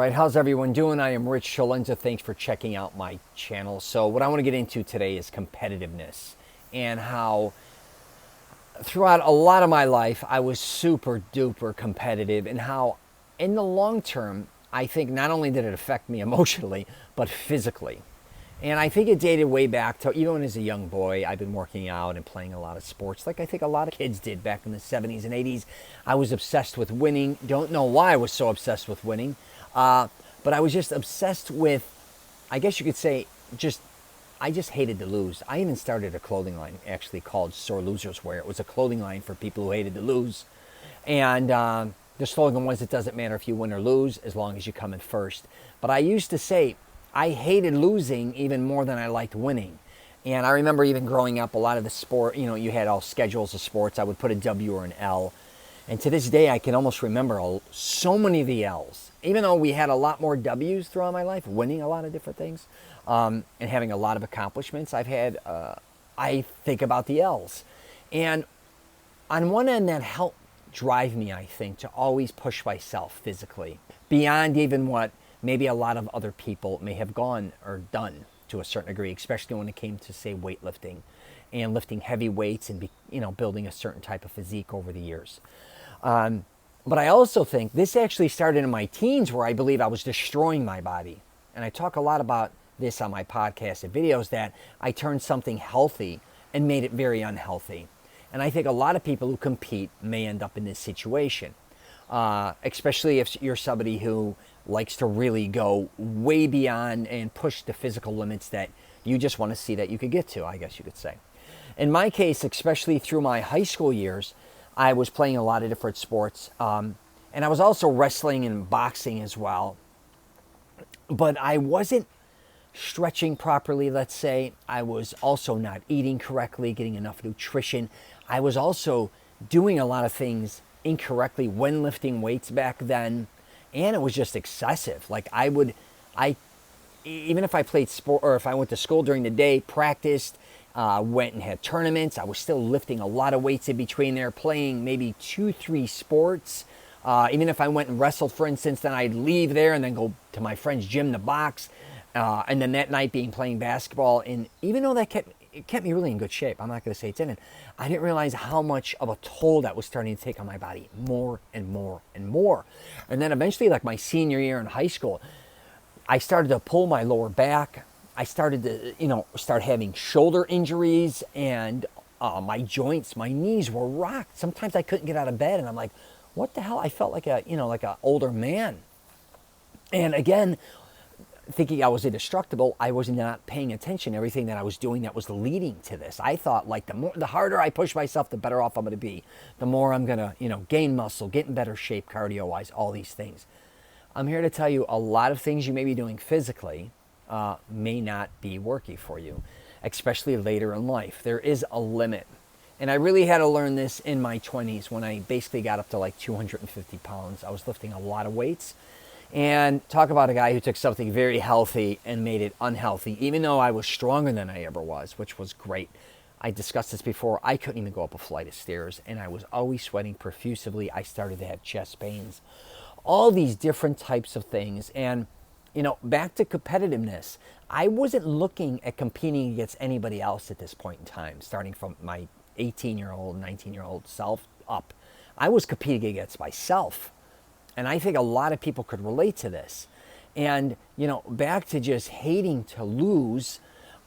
right, how's everyone doing? I am Rich Celenza. Thanks for checking out my channel. So what I want to get into today is competitiveness and how throughout a lot of my life I was super duper competitive, and how in the long term I think not only did it affect me emotionally but physically. And I think it dated way back to even as a young boy. I've been working out and playing a lot of sports like I think a lot of kids did back in the 70s and 80s. I was obsessed with winning. Don't know why I was so obsessed with winning. But I was just obsessed with, I guess you could say, I just hated to lose. I even started a clothing line actually called SoreLoser Wear. It was a clothing line for people who hated to lose. And the slogan was, it doesn't matter if you win or lose as long as you come in first. But I used to say, I hated losing even more than I liked winning. And I remember even growing up, a lot of the sport, you had all schedules of sports. I would put a W or an L. And to this day, I can almost remember so many of the L's. Even though we had a lot more W's throughout my life, winning a lot of different things, and having a lot of accomplishments, I think about the L's. And on one end, that helped drive me, I think, to always push myself physically beyond even what maybe a lot of other people may have gone or done to a certain degree, especially when it came to, say, weightlifting and lifting heavy weights and building a certain type of physique over the years. But I also think this actually started in my teens, where I believe I was destroying my body. And I talk a lot about this on my podcast and videos, that I turned something healthy and made it very unhealthy. And I think a lot of people who compete may end up in this situation, especially if you're somebody who likes to really go way beyond and push the physical limits that you just want to see that you could get to, I guess you could say. In my case, especially through my high school years, I was playing a lot of different sports, and I was also wrestling and boxing as well. But I wasn't stretching properly, let's say. I was also not eating correctly, getting enough nutrition. I was also doing a lot of things incorrectly when lifting weights back then, and it was just excessive. Like even if I played sport, or if I went to school during the day, practiced, went and had tournaments, I was still lifting a lot of weights in between there, playing maybe 2-3 sports. Even if I went and wrestled, for instance, then I'd leave there and then go to my friend's gym to box. And then that night playing basketball. And even though it kept me really in good shape, I'm not going to say it didn't, I didn't realize how much of a toll that was starting to take on my body, more and more and more. And then eventually, like my senior year in high school, I started to pull my lower back. I started to, start having shoulder injuries, and my joints, my knees were rocked. Sometimes I couldn't get out of bed, and I'm like, what the hell? I felt like like an older man. And again, thinking I was indestructible, I was not paying attention to everything that I was doing that was leading to this. I thought, like, the harder I push myself, the better off I'm going to be. The more I'm going to, gain muscle, get in better shape cardio-wise, all these things. I'm here to tell you, a lot of things you may be doing physically may not be working for you, especially later in life. There is a limit. And I really had to learn this in my 20s, when I basically got up to like 250 pounds. I was lifting a lot of weights. And talk about a guy who took something very healthy and made it unhealthy, even though I was stronger than I ever was, which was great. I discussed this before. I couldn't even go up a flight of stairs, and I was always sweating profusely. I started to have chest pains, all these different types of things. And, back to competitiveness, I wasn't looking at competing against anybody else at this point in time, starting from my 18-year-old, 19-year-old self up. I was competing against myself. And I think a lot of people could relate to this. And, back to just hating to lose,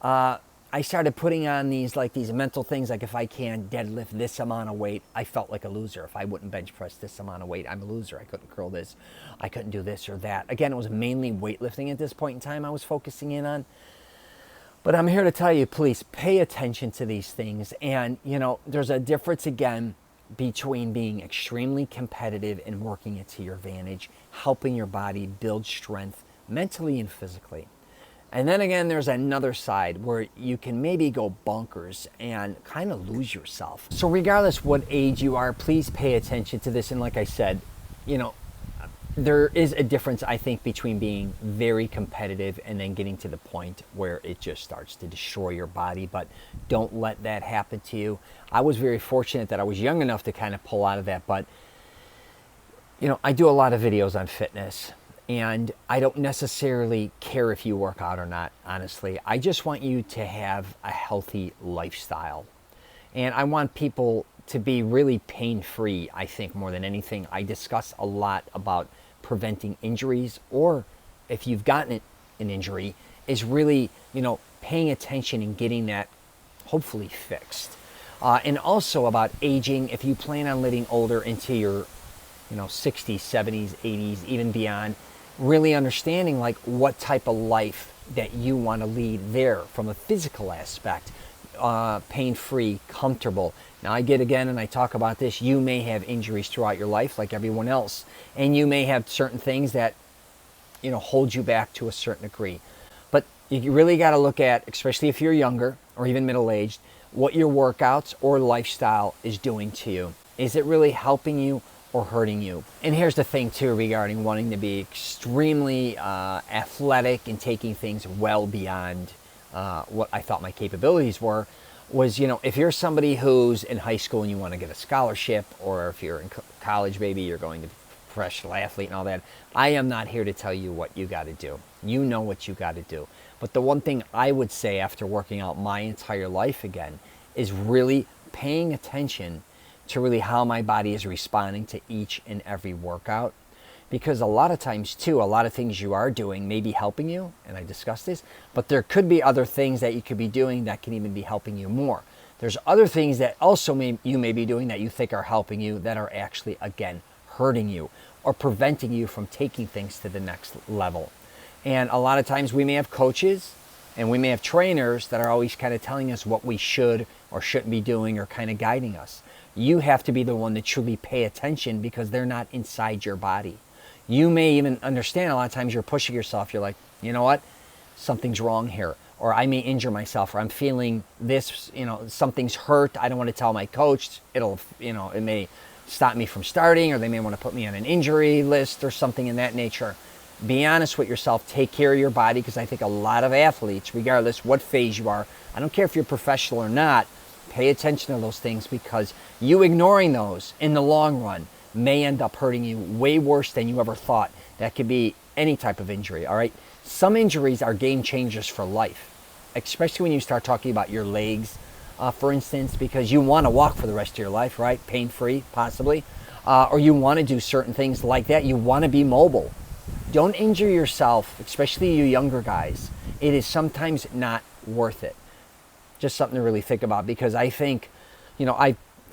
I started putting on these mental things, like if I can't deadlift this amount of weight, I felt like a loser. If I wouldn't bench press this amount of weight, I'm a loser. I couldn't curl this. I couldn't do this or that. Again, it was mainly weightlifting at this point in time I was focusing in on. But I'm here to tell you, please pay attention to these things. And, there's a difference, again, between being extremely competitive and working it to your advantage, helping your body build strength mentally and physically. And then again, there's another side where you can maybe go bonkers and kind of lose yourself. So regardless what age you are, please pay attention to this. And like I said, there is a difference, I think, between being very competitive and then getting to the point where it just starts to destroy your body. But don't let that happen to you. I was very fortunate that I was young enough to kind of pull out of that. But, I do a lot of videos on fitness. And I don't necessarily care if you work out or not, honestly. I just want you to have a healthy lifestyle. And I want people to be really pain-free, I think, more than anything. I discuss a lot about preventing injuries, or if you've gotten an injury, is really, paying attention and getting that hopefully fixed. And also about aging. If you plan on living older into your 60s, 70s, 80s, even beyond, really understanding like what type of life that you want to lead there from a physical aspect, pain-free, comfortable. Now I get again, and I talk about this, you may have injuries throughout your life like everyone else, and you may have certain things that hold you back to a certain degree. But you really got to look at, especially if you're younger or even middle-aged, what your workouts or lifestyle is doing to you. Is it really helping you or hurting you? And here's the thing too, regarding wanting to be extremely athletic and taking things well beyond what I thought my capabilities were, was, if you're somebody who's in high school and you want to get a scholarship, or if you're in college, maybe you're going to be a professional athlete and all that, I am not here to tell you what you got to do. You know what you got to do. But the one thing I would say after working out my entire life again is really paying attention to really how my body is responding to each and every workout. Because a lot of times too, a lot of things you are doing may be helping you, and I discussed this, but there could be other things that you could be doing that can even be helping you more. There's other things that also you may be doing that you think are helping you that are actually, again, hurting you or preventing you from taking things to the next level. And a lot of times we may have coaches and we may have trainers that are always kind of telling us what we should or shouldn't be doing, or kind of guiding us. You have to be the one to truly pay attention, because they're not inside your body. You may even understand a lot of times you're pushing yourself. You're like, you know what? Something's wrong here. Or I may injure myself, or I'm feeling this, something's hurt. I don't want to tell my coach. It may stop me from starting, or they may want to put me on an injury list or something in that nature. Be honest with yourself. Take care of your body, because I think a lot of athletes, regardless what phase you are, I don't care if you're professional or not, pay attention to those things, because you ignoring those in the long run may end up hurting you way worse than you ever thought. That could be any type of injury, all right? Some injuries are game changers for life, especially when you start talking about your legs, for instance, because you want to walk for the rest of your life, right? Pain-free, possibly. Or you want to do certain things like that. You want to be mobile. Don't injure yourself, especially you younger guys. It is sometimes not worth it. Just something to really think about, because I think,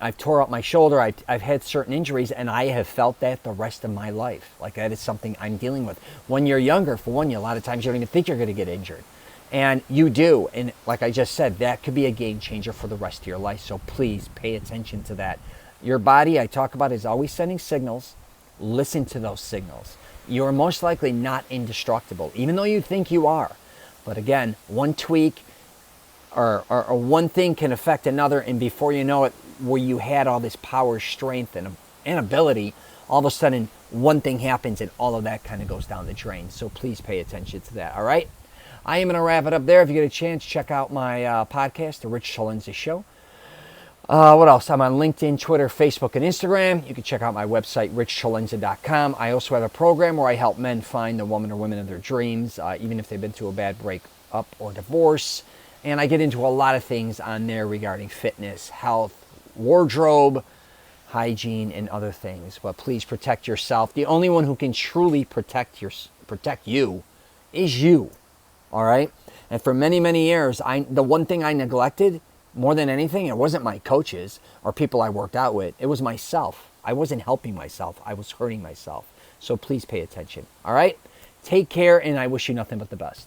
I've tore up my shoulder, I've had certain injuries, and I have felt that the rest of my life. Like, that is something I'm dealing with. When you're younger, for one, a lot of times you don't even think you're going to get injured. And you do. And like I just said, that could be a game changer for the rest of your life. So please pay attention to that. Your body, I talk about, is always sending signals. Listen to those signals. You're most likely not indestructible, even though you think you are. But again, one tweak or one thing can affect another, and before you know it, where you had all this power, strength, and ability, all of a sudden one thing happens and all of that kind of goes down the drain. So please pay attention to that, all right? I am going to wrap it up there. If you get a chance, check out my podcast, The Rich Celenza Show. What else? I'm on LinkedIn, Twitter, Facebook, and Instagram. You can check out my website, richcelenza.com. I also have a program where I help men find the woman or women of their dreams, even if they've been through a bad breakup or divorce. And I get into a lot of things on there regarding fitness, health, wardrobe, hygiene, and other things. But please protect yourself. The only one who can truly protect you is you. All right? And for many, many years, the one thing I neglected more than anything, it wasn't my coaches or people I worked out with. It was myself. I wasn't helping myself. I was hurting myself. So please pay attention. All right? Take care, and I wish you nothing but the best.